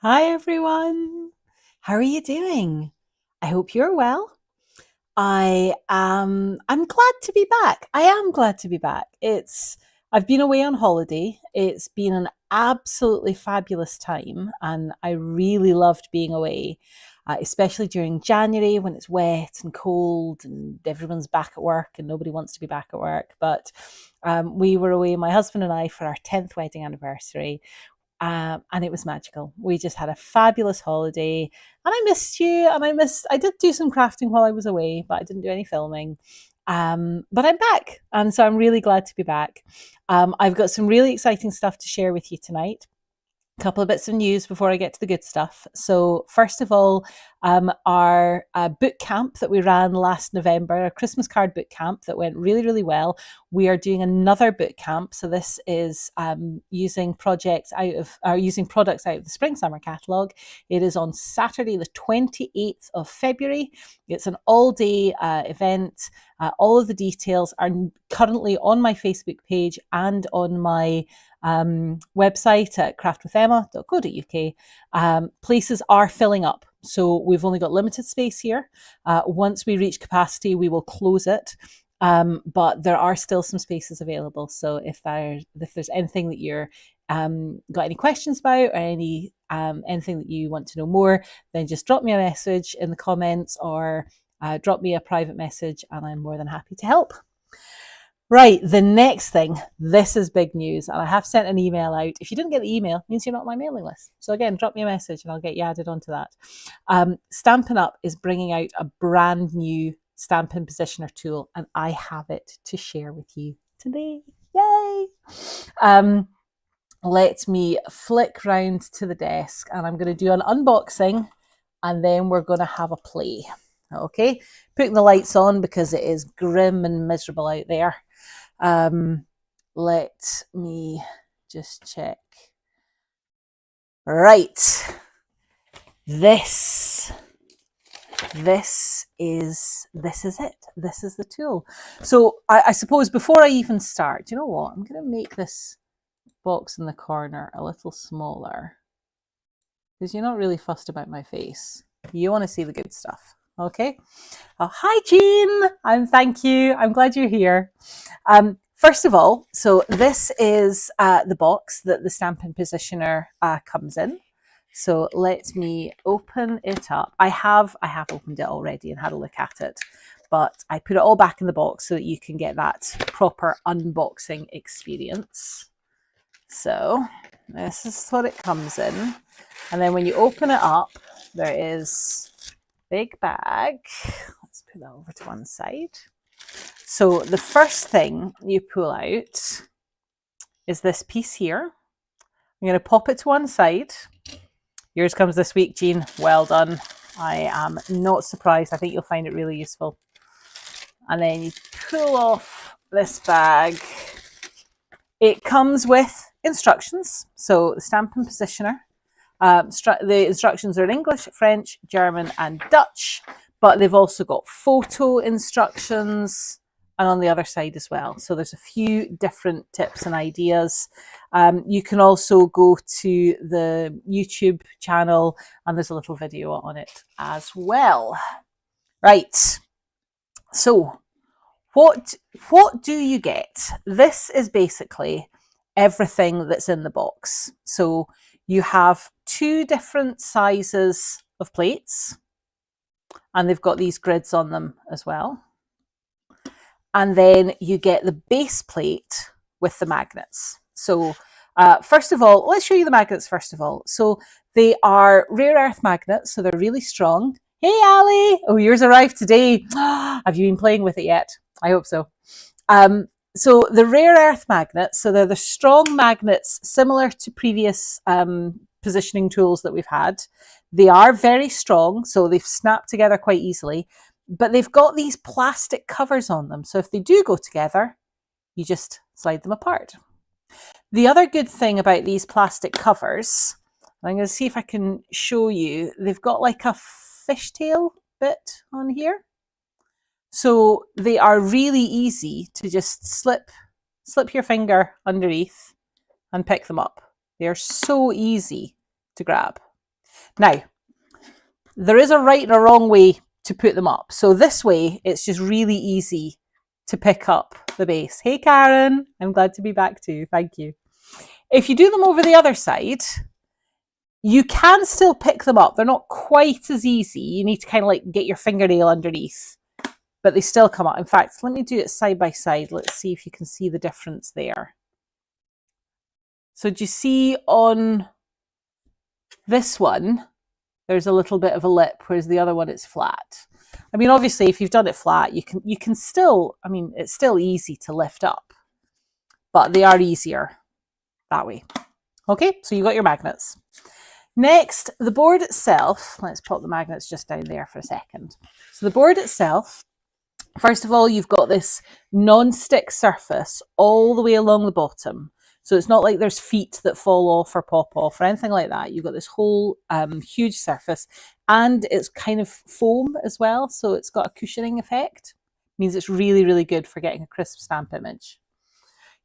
Hi everyone. How are you doing? I hope you're well. I'm glad to be back. I am glad to be back. I've been away on holiday. It's been an absolutely fabulous time and I really loved being away. Especially during January when it's wet and cold and everyone's back at work and nobody wants to be back at work. But we were away, my husband and I, for our 10th wedding anniversary, and it was magical. We just had a fabulous holiday, and I missed you. And I did do some crafting while I was away, but I didn't do any filming. But I'm back, and so I'm really glad to be back. I've got some really exciting stuff to share with you tonight. Couple of bits of news before I get to the good stuff. So, first of all, our boot camp that we ran last November, a Christmas card boot camp that went really, really well. We are doing another boot camp. So, this is using using products out of the Spring Summer catalogue. It is on Saturday, the 28th of February. It's an all-day event. All of the details are currently on my Facebook page and on my website at craftwithemma.co.uk. Places are filling up, so we've only got limited space here. Once we reach capacity, we will close it. But there are still some spaces available. So if there's anything that you're got any questions about or anything that you want to know more, then just drop me a message in the comments or drop me a private message and I'm more than happy to help. Right, the next thing, this is big news, and I have sent an email out. If you didn't get the email, it means you're not on my mailing list. So again, drop me a message and I'll get you added onto that. Stampin' Up is bringing out a brand new Stampin' Positioner tool, and I have it to share with you today. Yay! Let me flick round to the desk, and I'm going to do an unboxing, and then we're going to have a play. Okay, putting the lights on because it is grim and miserable out there. Let me just check. Right, this is it. This is the tool. So I suppose before I even start, you know what? I'm going to make this box in the corner a little smaller because you're not really fussed about my face. You want to see the good stuff. Okay. Oh, hi, Jean. Thank you. I'm glad you're here. First of all, so this is the box that the Stampin' Positioner comes in. So let me open it up. I have opened it already and had a look at it, but I put it all back in the box so that you can get that proper unboxing experience. So this is what it comes in. And then when you open it up, there is big bag. Let's put that over to one side. So the first thing you pull out is this piece here. I'm going to pop it to one side. Yours comes this week, Jean. Well done. I am not surprised. I think you'll find it really useful. And then you pull off this bag. It comes with instructions. So the Stampin' Positioner. The instructions are in English, French, German, and Dutch, but they've also got photo instructions and on the other side as well. So there's a few different tips and ideas. You can also go to the YouTube channel and there's a little video on it as well. Right. So what do you get? This is basically everything that's in the box. So you have two different sizes of plates, and they've got these grids on them as well. And then you get the base plate with the magnets. So first of all, let's show you the magnets first of all. So they are rare earth magnets, so they're really strong. Hey, Ali! Oh, yours arrived today. Have you been playing with it yet? I hope so. So the rare earth magnets, so they're the strong magnets similar to previous positioning tools that we've had. They are very strong, so they've snapped together quite easily, but they've got these plastic covers on them. So if they do go together, you just slide them apart. The other good thing about these plastic covers, I'm going to see if I can show you, they've got like a fishtail bit on here. So they are really easy to just slip your finger underneath and pick them up. They are so easy to grab. Now, there is a right and a wrong way to put them up. So this way, it's just really easy to pick up the base. Hey, Karen, I'm glad to be back too. Thank you. If you do them over the other side, you can still pick them up. They're not quite as easy. You need to kind of like get your fingernail underneath, but they still come up. In fact, let me do it side by side. Let's see if you can see the difference there. So do you see on this one, there's a little bit of a lip, whereas the other one is flat. I mean, obviously, if you've done it flat, you can still, I mean, it's still easy to lift up, but they are easier that way. Okay, so you got your magnets. Next, the board itself, let's pop the magnets just down there for a second. So the board itself, first of all, you've got this non-stick surface all the way along the bottom. So it's not like there's feet that fall off or pop off or anything like that. You've got this whole huge surface, and it's kind of foam as well. So it's got a cushioning effect. It means it's really, really good for getting a crisp stamp image.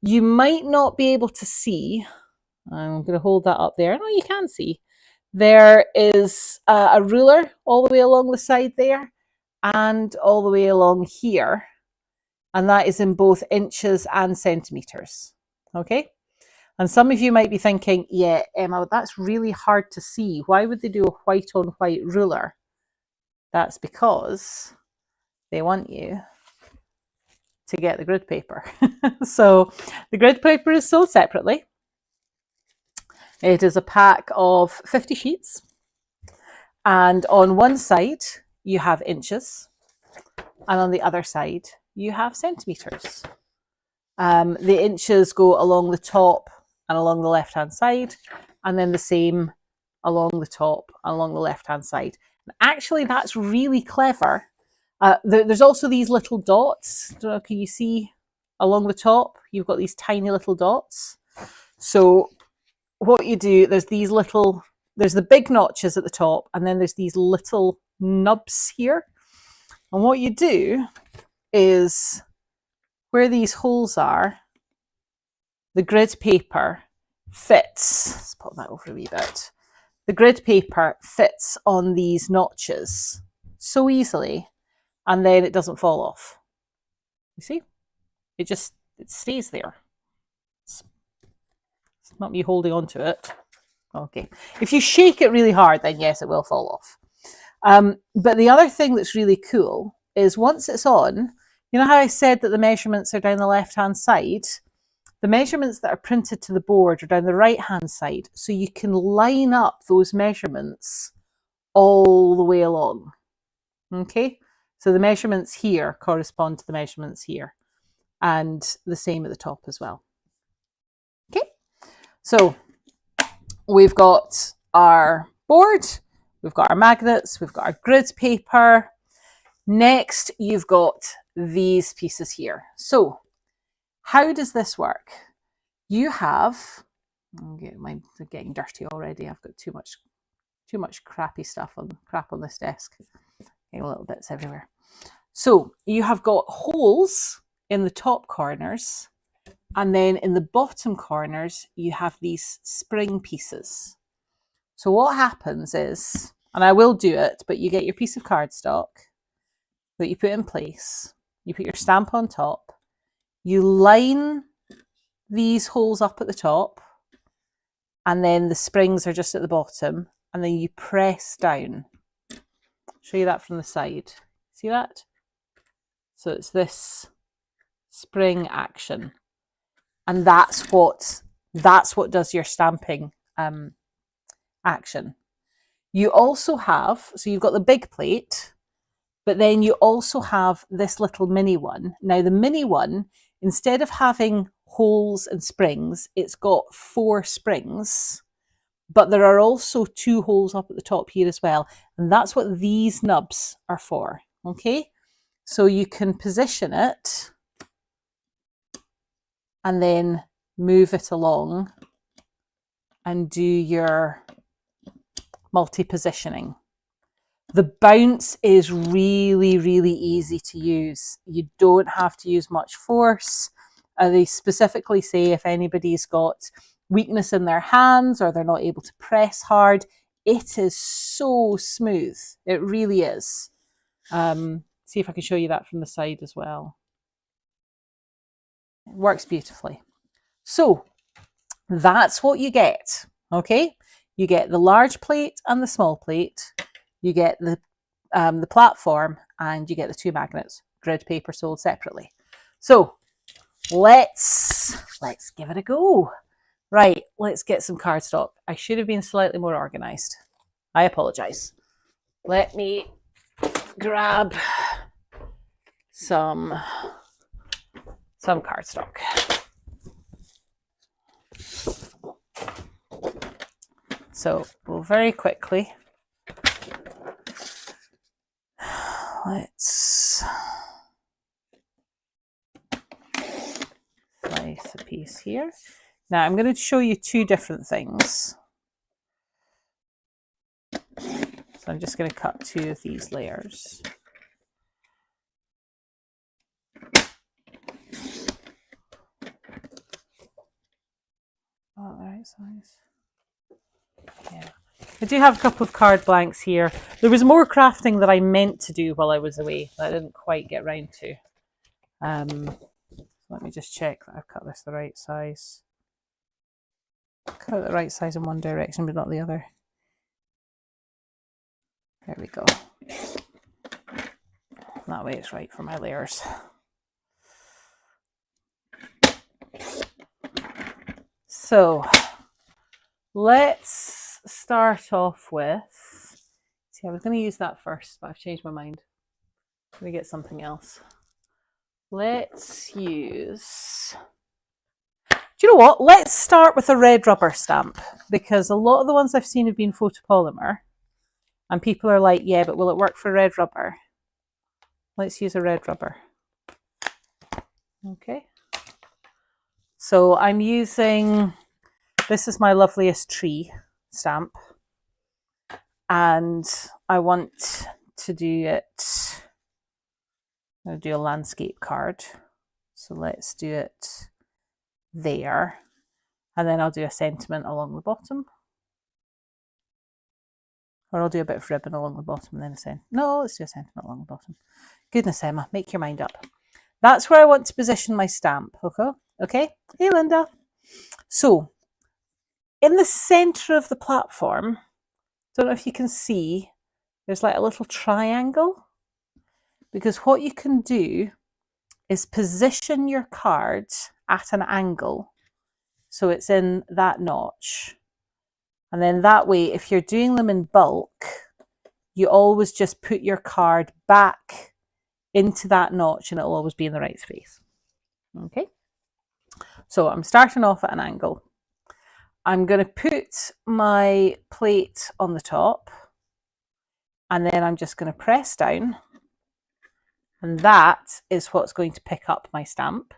You might not be able to see, I'm going to hold that up there. No, you can see. There is a ruler all the way along the side there and all the way along here. And that is in both inches and centimeters. Okay. And some of you might be thinking, yeah, Emma, that's really hard to see. Why would they do a white on white ruler? That's because they want you to get the grid paper. So the grid paper is sold separately. It is a pack of 50 sheets. And on one side, you have inches. And on the other side, you have centimeters. The inches go along the top and along the left-hand side, and then the same along the top and along the left-hand side. And actually, that's really clever. There's also these little dots. Can you see along the top? You've got these tiny little dots. So what you do, there's the big notches at the top, and then there's these little nubs here. And what you do is, where these holes are, the grid paper fits. Let's pop that over a wee bit. The grid paper fits on these notches so easily, and then it doesn't fall off. You see? It stays there. It's not me holding on to it. Okay. If you shake it really hard, then yes, it will fall off. But the other thing that's really cool is once it's on, you know how I said that the measurements are down the left-hand side? The measurements that are printed to the board are down the right-hand side, so you can line up those measurements all the way along. Okay? So the measurements here correspond to the measurements here, and the same at the top as well. Okay? So we've got our board, we've got our magnets, we've got our grid paper. Next, you've got these pieces here. So how does this work? You have, they're getting dirty already. I've got too much crappy stuff crap on this desk. Getting little bits everywhere. So you have got holes in the top corners, and then in the bottom corners, you have these spring pieces. So what happens is, and I will do it, but you get your piece of cardstock that you put in place. You put your stamp on top. You line these holes up at the top, and then the springs are just at the bottom, and then you press down. I'll show you that from the side. See that? So it's this spring action, and that's what does your stamping action. You also have, so you've got the big plate, but then you also have this little mini one. Now the mini one, instead of having holes and springs, it's got 4 springs, but there are also 2 holes up at the top here as well. And that's what these nubs are for, okay? So you can position it and then move it along and do your multi-positioning. The bounce is really, really easy to use. You don't have to use much force. They specifically say if anybody's got weakness in their hands or they're not able to press hard, it is so smooth. It really is. See if I can show you that from the side as well. It works beautifully. So that's what you get, okay? You get the large plate and the small plate. You get the platform, and you get the 2 magnets, grid paper sold separately. So let's give it a go. Right, let's get some cardstock. I should have been slightly more organized. I apologize. Let me grab some cardstock. So we'll very quickly, let's slice a piece here. Now I'm going to show you 2 different things. So I'm just going to cut 2 of these layers. Oh, the right size. Yeah. I do have a couple of card blanks here. There was more crafting that I meant to do while I was away that I didn't quite get round to. Let me just check that I've cut this the right size. Cut it the right size in one direction, but not the other. There we go. That way it's right for my layers. So let's start off with, see, I was going to use that first, but I've changed my mind. I'm going to get something else. Let's use, do you know what? Let's start with a red rubber stamp, because a lot of the ones I've seen have been photopolymer, and people are like, yeah, but will it work for red rubber? Let's use a red rubber. Okay. So I'm using, this is my loveliest tree stamp, and I want to do it, I'm going to do a landscape card. So let's do it there. And then I'll do a sentiment along the bottom. Or I'll do a bit of ribbon along the bottom and then a sentiment. No, let's do a sentiment along the bottom. Goodness, Emma, make your mind up. That's where I want to position my stamp, okay? Okay? Hey, Linda. So, in the centre of the platform, don't know if you can see, there's like a little triangle. Because what you can do is position your card at an angle. So it's in that notch. And then that way, if you're doing them in bulk, you always just put your card back into that notch and it'll always be in the right space. Okay. So I'm starting off at an angle. I'm going to put my plate on the top, and then I'm just going to press down, and that is what's going to pick up my stamp.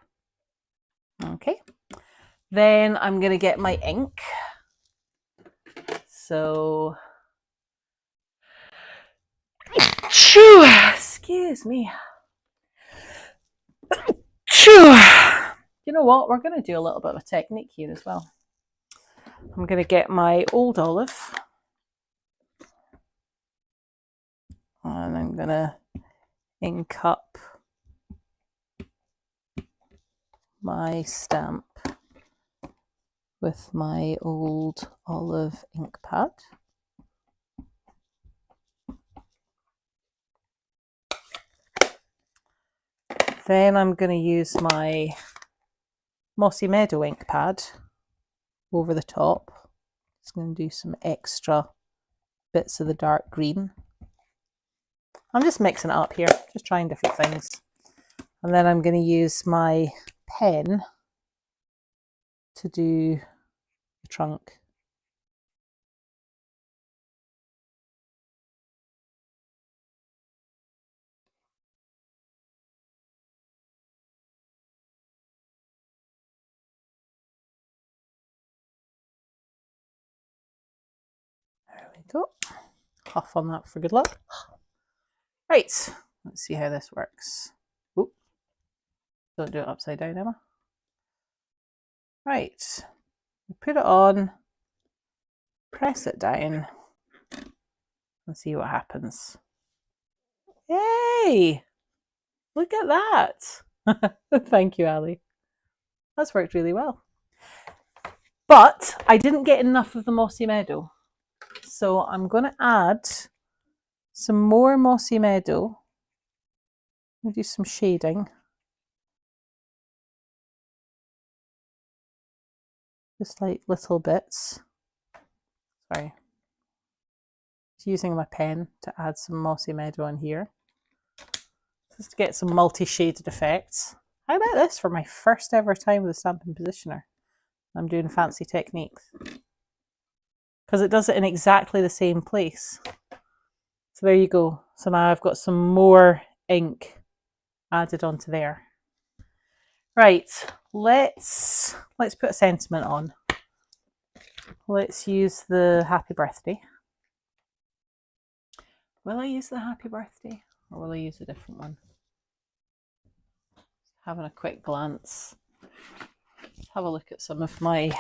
Okay. Then I'm going to get my ink. So, excuse me. You know what? We're going to do a little bit of a technique here as well. I'm going to get my old olive, and I'm going to ink up my stamp with my old olive ink pad. Then I'm going to use my Mossy Meadow ink pad over the top. Just going to do some extra bits of the dark green. I'm just mixing it up here, just trying different things. And then I'm going to use my pen to do the trunk. There we go. Huff on that for good luck. Right, let's see how this works. Oop. Don't do it upside down, Emma. Right, put it on, press it down, and see what happens. Yay! Look at that. Thank you, Ali. That's worked really well. But I didn't get enough of the Mossy Meadow. So I'm going to add some more Mossy Meadow. I'm going to do some shading. Just like little bits. Sorry. Just using my pen to add some Mossy Meadow in here. Just to get some multi-shaded effects. How about this for my first ever time with a Stampin' Positioner? I'm doing fancy techniques. Because it does it in exactly the same place. So there you go. So now I've got some more ink added onto there. Right, let's put a sentiment on. Let's use the happy birthday. Will I use the happy birthday or will I use a different one? Having a quick glance. Let's have a look at some of my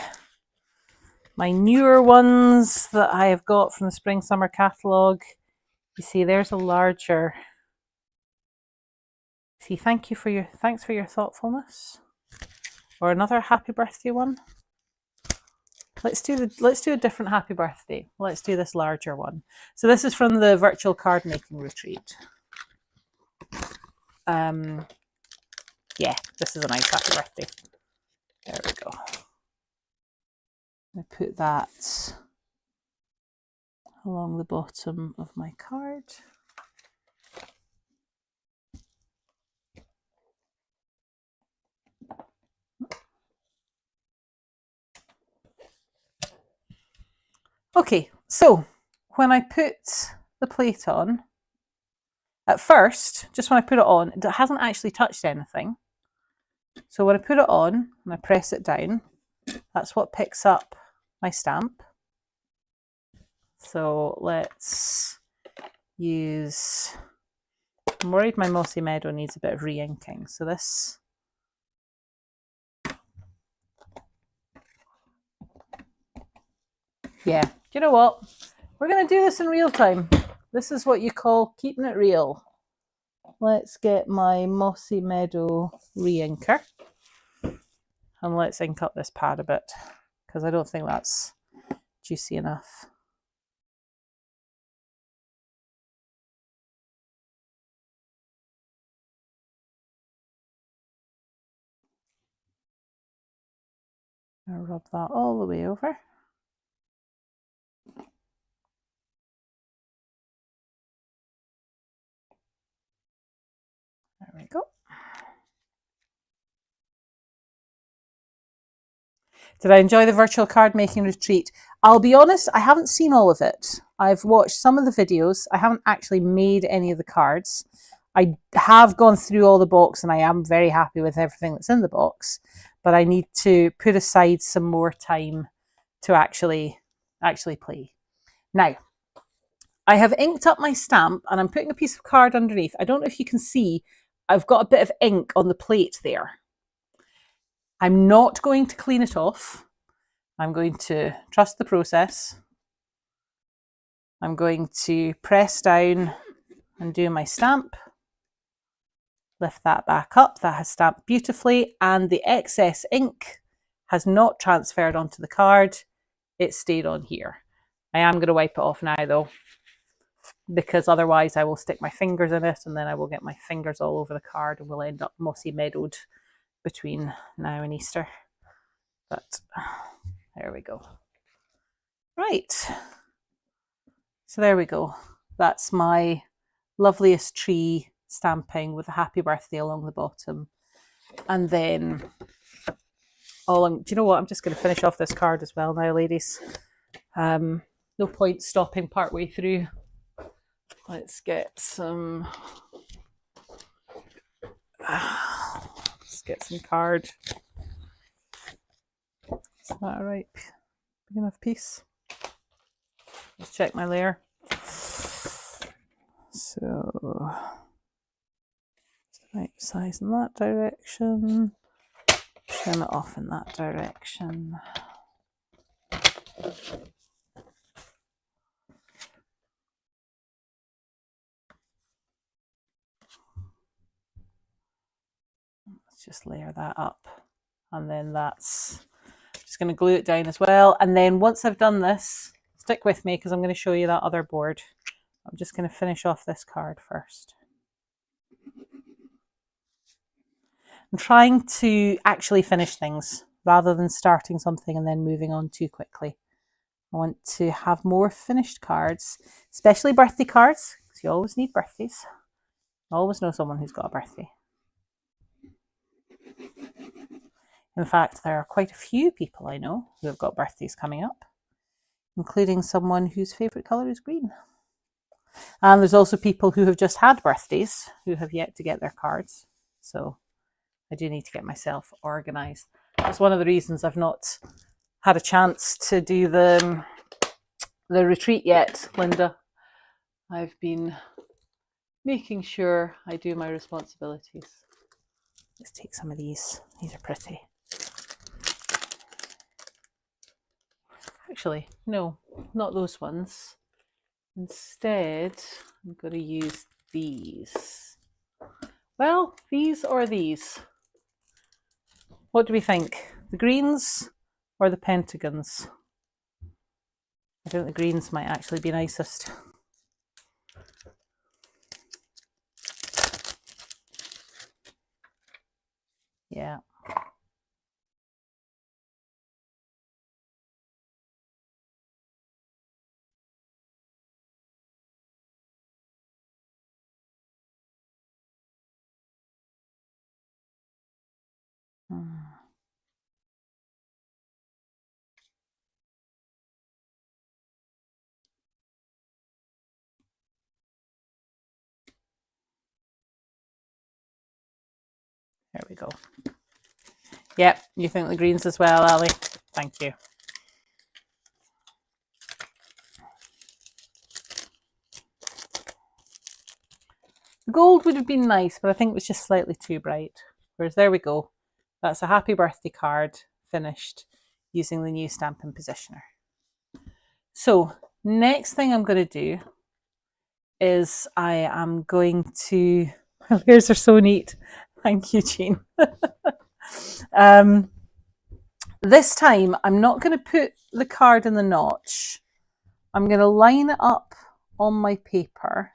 newer ones that I have got from the Spring Summer catalogue. You see, there's a larger. See, thanks for your thoughtfulness. Or another happy birthday one. Let's do a different happy birthday. Let's do this larger one. So this is from the virtual card making retreat. Yeah, this is a nice happy birthday. There we go. I put that along the bottom of my card. Okay, so when I put the plate on, at first, just when I put it on, it hasn't actually touched anything. So when I put it on and I press it down, that's what picks up my stamp. So let's use, I'm worried my Mossy Meadow needs a bit of re-inking. So this, yeah, do you know what? We're going to do this in real time. This is what you call keeping it real. Let's get my Mossy Meadow re-inker and let's ink up this pad a bit because I don't think that's juicy enough. I'll rub that all the way over. There we go. Did I enjoy the virtual card making retreat? I'll be honest, I haven't seen all of it. I've watched some of the videos. I haven't actually made any of the cards. I have gone through all the box and I am very happy with everything that's in the box, but I need to put aside some more time to actually play. Now, I have inked up my stamp and I'm putting a piece of card underneath. I don't know if you can see, I've got a bit of ink on the plate there. I'm not going to clean it off. I'm going to trust the process. I'm going to press down and do my stamp. Lift that back up. That has stamped beautifully and the excess ink has not transferred onto the card. It stayed on here. I am going to wipe it off now though, because otherwise I will stick my fingers in it and then I will get my fingers all over the card and we'll end up mossy meadowed between now and Easter. But there we go. Right. So there we go. That's my loveliest tree stamping with a happy birthday along the bottom. And then do you know what? I'm just going to finish off this card as well now, ladies. No point stopping partway through. Let's get some card. Is that all right? Big enough piece? Let's check my layer. So, right size in that direction. Trim it off in that direction. Let's just layer that up. And then that's just going to glue it down as well. And then once I've done this, stick with me because I'm going to show you that other board. I'm just going to finish off this card first. I'm trying to actually finish things rather than starting something and then moving on too quickly. I want to have more finished cards, especially birthday cards, because you always need birthdays. I always know someone who's got a birthday. In fact, there are quite a few people I know who have got birthdays coming up, including someone whose favourite colour is green. And there's also people who have just had birthdays who have yet to get their cards. So I do need to get myself organised. That's one of the reasons I've not had a chance to do the retreat yet, Linda. I've been making sure I do my responsibilities. Let's take some of these. These are pretty. Actually, no, not those ones. Instead, I'm going to use these. Well, these or these? What do we think? The greens or the pentagons? I think the greens might actually be nicest. Yeah. There we go. Yep, you think the greens as well, Ali? Thank you. The gold would have been nice, but I think it was just slightly too bright. Whereas there we go. That's a happy birthday card finished using the new Stampin' Positioner. So next thing I'm going to do is I am going to... Layers are so neat. Thank you, Jean. This time I'm not going to put the card in the notch. I'm going to line it up on my paper.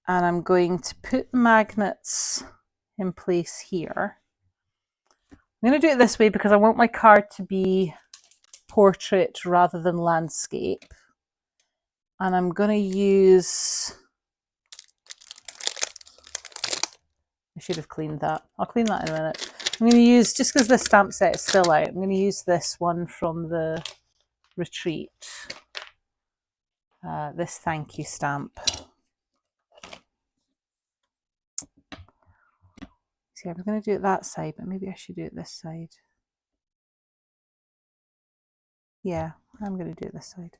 And I'm going to put the magnets in place here. I'm going to do it this way because I want my card to be portrait rather than landscape. And I'm going to use... I should have cleaned that. I'll clean that in a minute. I'm going to use, just because this stamp set is still out, I'm going to use this one from the retreat. This thank you stamp. See, I'm going to do it that side, but maybe I should do it this side. Yeah, I'm going to do it this side.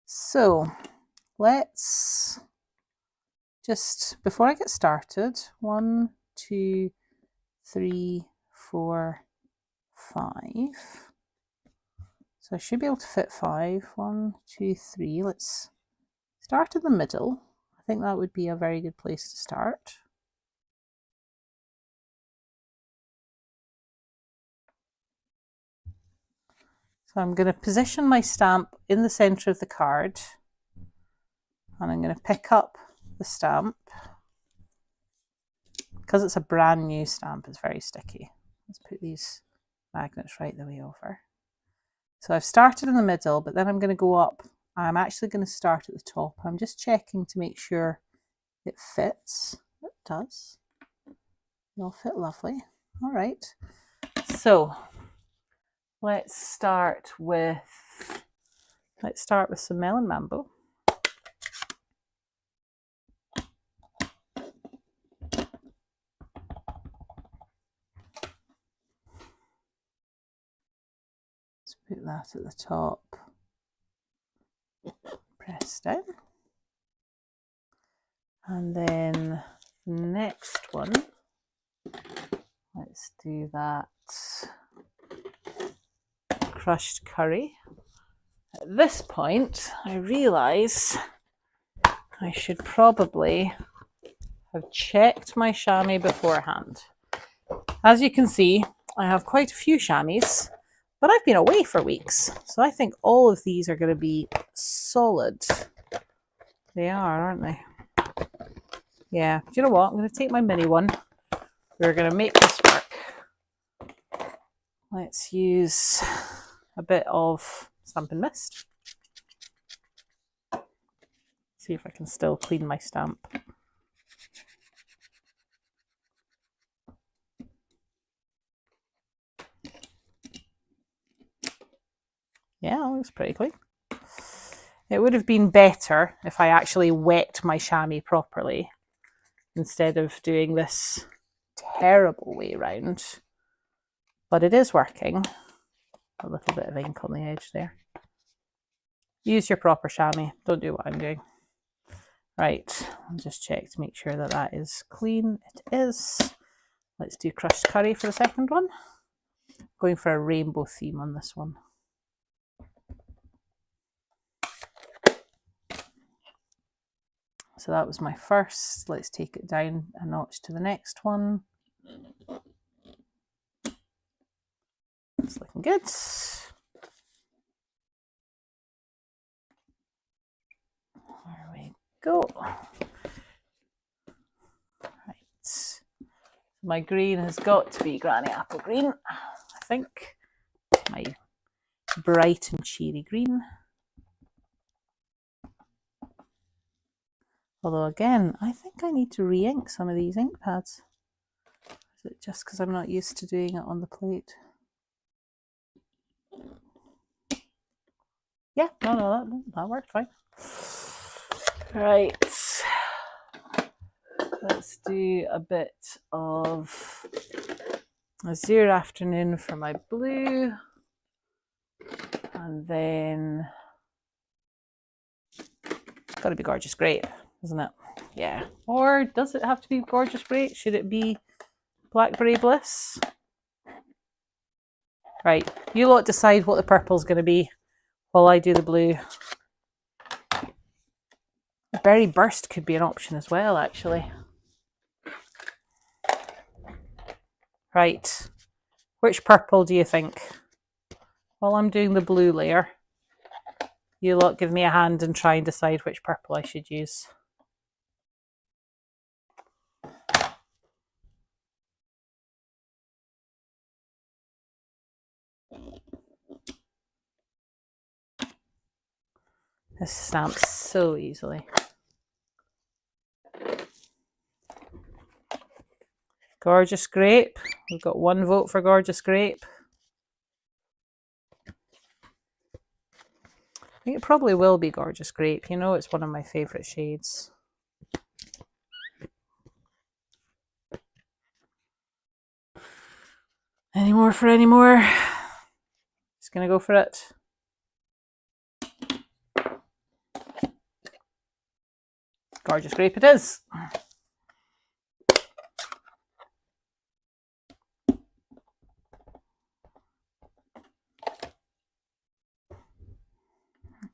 So let's just, before I get started, 1, 2, 3, 4, 5. So I should be able to fit 5. 1, 2, 3. Let's start in the middle. I think that would be a very good place to start. So I'm going to position my stamp in the centre of the card, and I'm going to pick up the stamp. Because it's a brand new stamp, it's very sticky. Let's put these magnets right the way over. So I've started in the middle, but then I'm going to go up. I'm actually going to start at the top. I'm just checking to make sure it fits. It does. It'll fit lovely. All right. So let's start with some Melon Mambo. Let's put that at the top. Press down. And then the next one, let's do that crushed curry. At this point, I realise I should probably have checked my chamois beforehand. As you can see, I have quite a few chamois, but I've been away for weeks, so I think all of these are going to be solid. They are, aren't they? Yeah, do you know what? I'm going to take my mini one. We're going to make this work. Let's use a bit of Stampin' Mist. See if I can still clean my stamp. Yeah, that looks pretty clean. It would have been better if I actually wet my chamois properly instead of doing this terrible way round. But it is working. A little bit of ink on the edge there. Use your proper chamois. Don't do what I'm doing. Right, I'll just check to make sure that that is clean. It is. Let's do crushed curry for the second one. Going for a rainbow theme on this one. So that was my first. Let's take it down a notch to the next one. It's looking good. There we go. Right. My green has got to be Granny Apple Green, I think. My bright and cheery green. Although again, I think I need to re-ink some of these ink pads. Is it just because I'm not used to doing it on the plate? Yeah, no, that worked fine. Right, let's do a bit of Azure Afternoon for my blue, and then it's got to be Gorgeous Grape, isn't it? Yeah. Or does it have to be Gorgeous Grape? Should it be Blackberry Bliss? Right, you lot decide what the purple's going to be while I do the blue. Berry Burst could be an option as well, actually. Right, which purple do you think? While I'm doing the blue layer, you lot give me a hand and try and decide which purple I should use. This stamps so easily. Gorgeous Grape. We've got one vote for Gorgeous Grape. I think it probably will be Gorgeous Grape. You know, it's one of my favourite shades. Any more for any more? Just gonna go for it. Gorgeous Grape it is.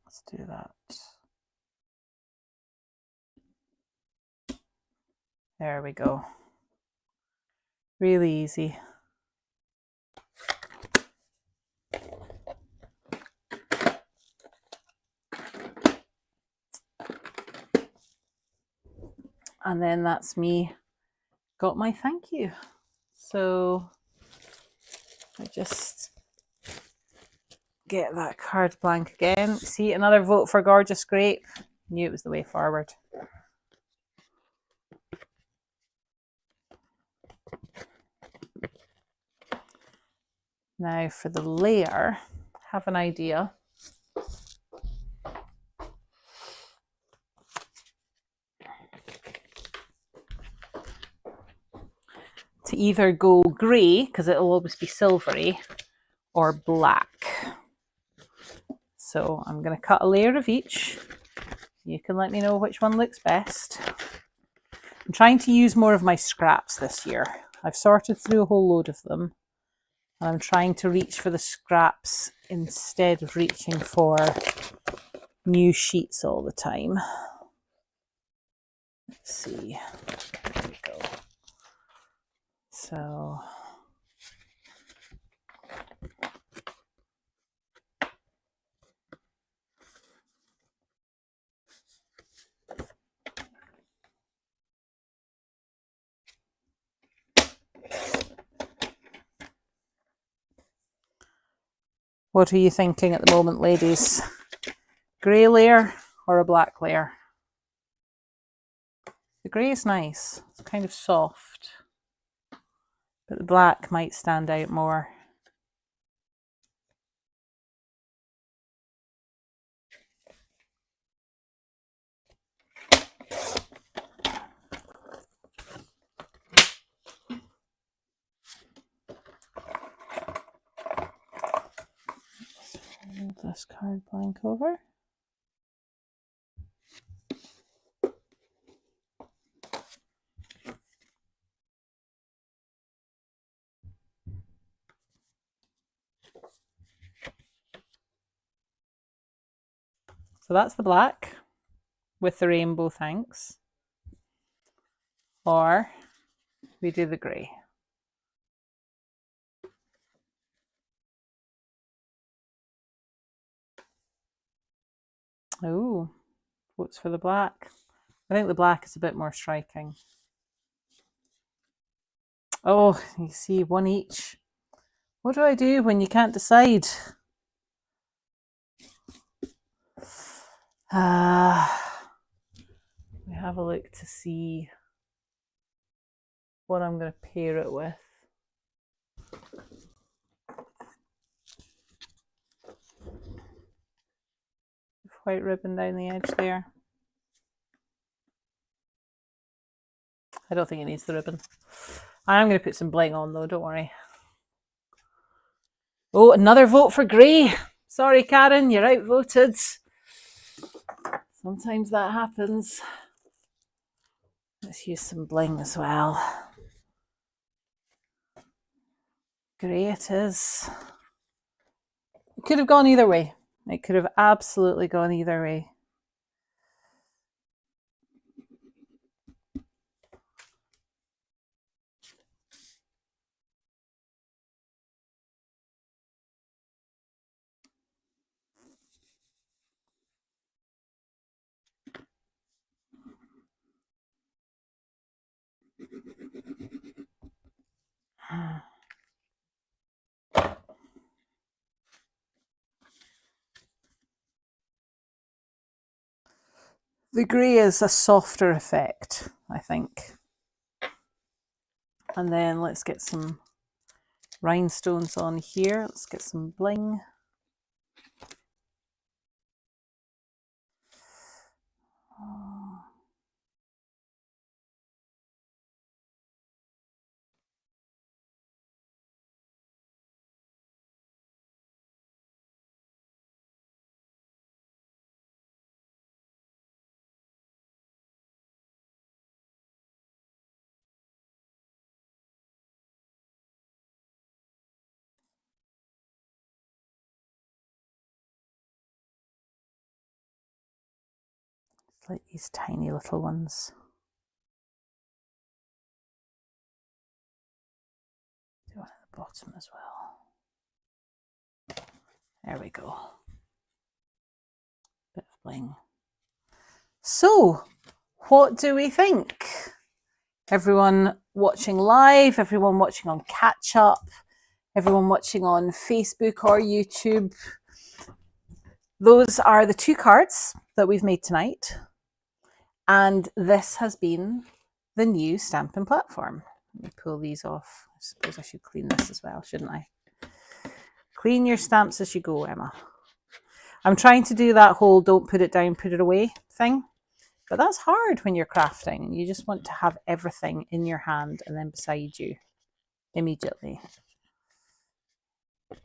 Let's do that. There we go. Really easy. And then that's me got my thank you. So I just get that card blank again. See, another vote for Gorgeous Grape. Knew it was the way forward. Now for the layer, have an idea. To either go grey, because it'll always be silvery, or black. So I'm going to cut a layer of each. You can let me know which one looks best. I'm trying to use more of my scraps this year. I've sorted through a whole load of them, and I'm trying to reach for the scraps instead of reaching for new sheets all the time. Let's see. So what are you thinking at the moment, ladies? Grey layer or a black layer? The grey is nice. It's kind of soft. But the black might stand out more. Move this card blank over. So that's the black with the rainbow thanks. Or we do the grey. Oh, votes for the black. I think the black is a bit more striking. Oh, you see, one each. What do I do when you can't decide? We have a look to see what I'm going to pair it with. White ribbon down the edge there. I don't think it needs the ribbon. I'm going to put some bling on though, don't worry. Oh, another vote for grey. Sorry, Karen, you're outvoted. Sometimes that happens. Let's use some bling as well. Grey it is. It could have gone either way. It could have absolutely gone either way. The grey is a softer effect, I think. And then let's get some rhinestones on here. Let's get some bling. Like these tiny little ones. Do one at the bottom as well. There we go. Bit of bling. So, what do we think? Everyone watching live, everyone watching on catch up, everyone watching on Facebook or YouTube. Those are the two cards that we've made tonight. And this has been the new Stampin' platform. Let me pull these off. I suppose I should clean this as well, shouldn't I? Clean your stamps as you go, Emma. I'm trying to do that whole don't put it down, put it away thing. But that's hard when you're crafting and you just want to have everything in your hand and then beside you immediately. There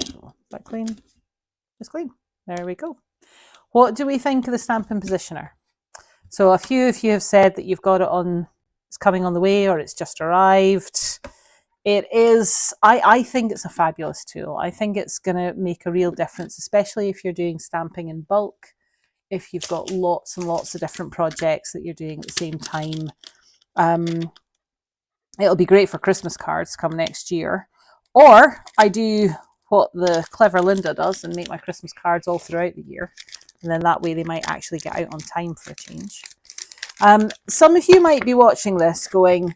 we go. Is that clean? It's clean. There we go. What do we think of the Stampin' Positioner? So a few of you have said that you've got it on, it's coming on the way or it's just arrived. It is, I think it's a fabulous tool. I think it's going to make a real difference, especially if you're doing stamping in bulk, if you've got lots and lots of different projects that you're doing at the same time. it'll be great for Christmas cards come next year. Or I do what the clever Linda does and make my Christmas cards all throughout the year. And then that way they might actually get out on time for a change. Some of you might be watching this going,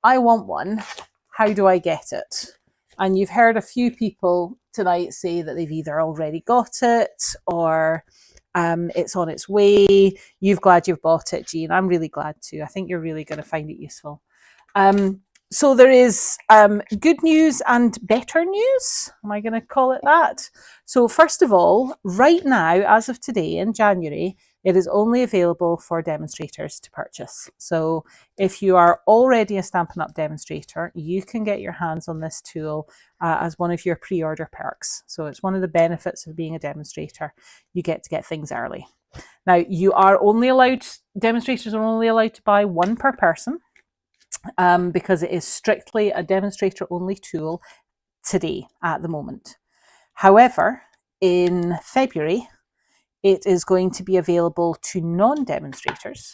I want one. How do I get it? And you've heard a few people tonight say that they've either already got it or it's on its way. You're glad you've bought it, Jean. I'm really glad too. I think you're really going to find it useful. So there is good news and better news. Am I going to call it that? So first of all, right now, as of today in January, it is only available for demonstrators to purchase. So if you are already a Stampin' Up! Demonstrator, you can get your hands on this tool as one of your pre-order perks. So it's one of the benefits of being a demonstrator. You get to get things early. Now, demonstrators are only allowed to buy one per person. Because it is strictly a demonstrator-only tool today at the moment. However, in February, it is going to be available to non-demonstrators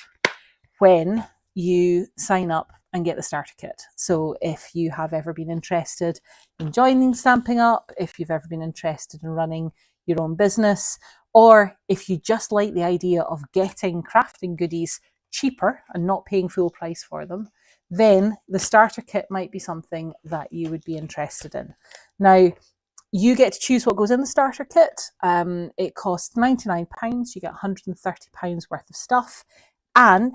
when you sign up and get the starter kit. So if you have ever been interested in joining Stampin' Up, if you've ever been interested in running your own business, or if you just like the idea of getting crafting goodies cheaper and not paying full price for them, then the starter kit might be something that you would be interested in. Now, you get to choose what goes in the starter kit. It costs £99. You get £130 worth of stuff. And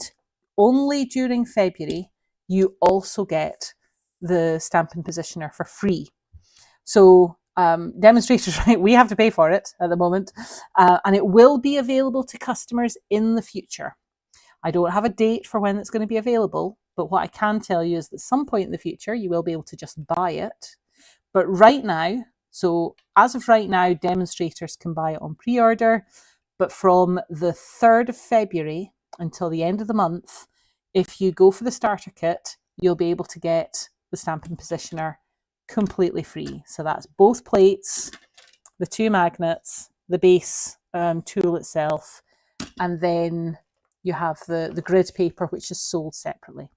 only during February, you also get the Stampin' Positioner for free. So demonstrators, right, we have to pay for it at the moment. And it will be available to customers in the future. I don't have a date for when it's going to be available, but what I can tell you is that at some point in the future, you will be able to just buy it. But right now, so as of right now, demonstrators can buy it on pre-order, but from the 3rd of February until the end of the month, if you go for the starter kit, you'll be able to get the Stampin' Positioner completely free. So that's both plates, the 2 magnets, the base tool itself, and then you have the grid paper, which is sold separately.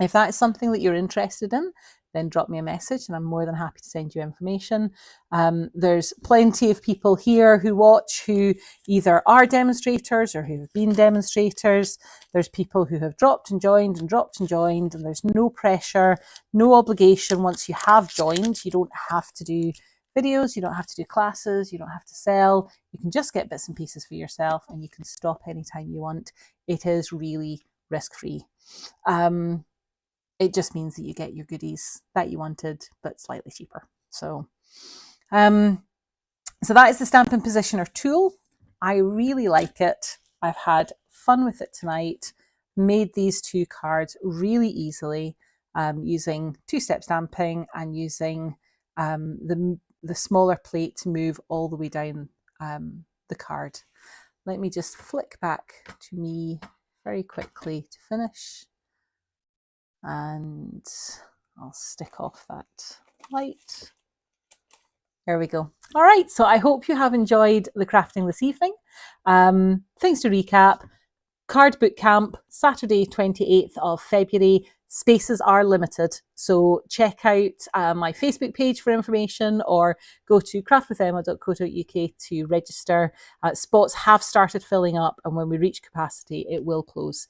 If that is something that you're interested in, then drop me a message and I'm more than happy to send you information. There's plenty of people here who watch who either are demonstrators or who have been demonstrators. There's people who have dropped and joined and dropped and joined, and there's no pressure, no obligation. Once you have joined, you don't have to do videos, you don't have to do classes, you don't have to sell. You can just get bits and pieces for yourself and you can stop anytime you want. It is really risk-free. It just means that you get your goodies that you wanted, but slightly cheaper. So that is the Stampin' Positioner tool. I really like it. I've had fun with it tonight. Made these 2 cards really easily using 2-step stamping and using the smaller plate to move all the way down the card. Let me just flick back to me very quickly to finish. And I'll stick off that light. There we go. All right, so I hope you have enjoyed the crafting this evening. Things to recap. Card Boot Camp, Saturday 28th of February. Spaces are limited, so check out my Facebook page for information or go to craftwithemma.co.uk to register. Spots have started filling up, and when we reach capacity, it will close.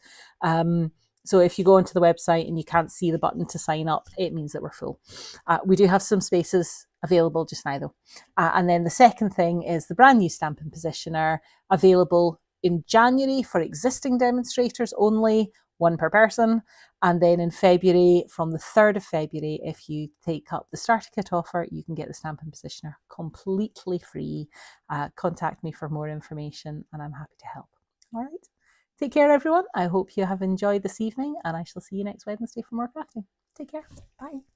So if you go onto the website and you can't see the button to sign up, it means that we're full. We do have some spaces available just now though. And then the second thing is the brand new Stampin' Positioner available in January for existing demonstrators only, 1 per person. And then in February, from the 3rd of February, if you take up the starter kit offer, you can get the Stampin' Positioner completely free. Contact me for more information and I'm happy to help. All right. Take care, everyone. I hope you have enjoyed this evening and I shall see you next Wednesday for more crafting. Take care. Bye.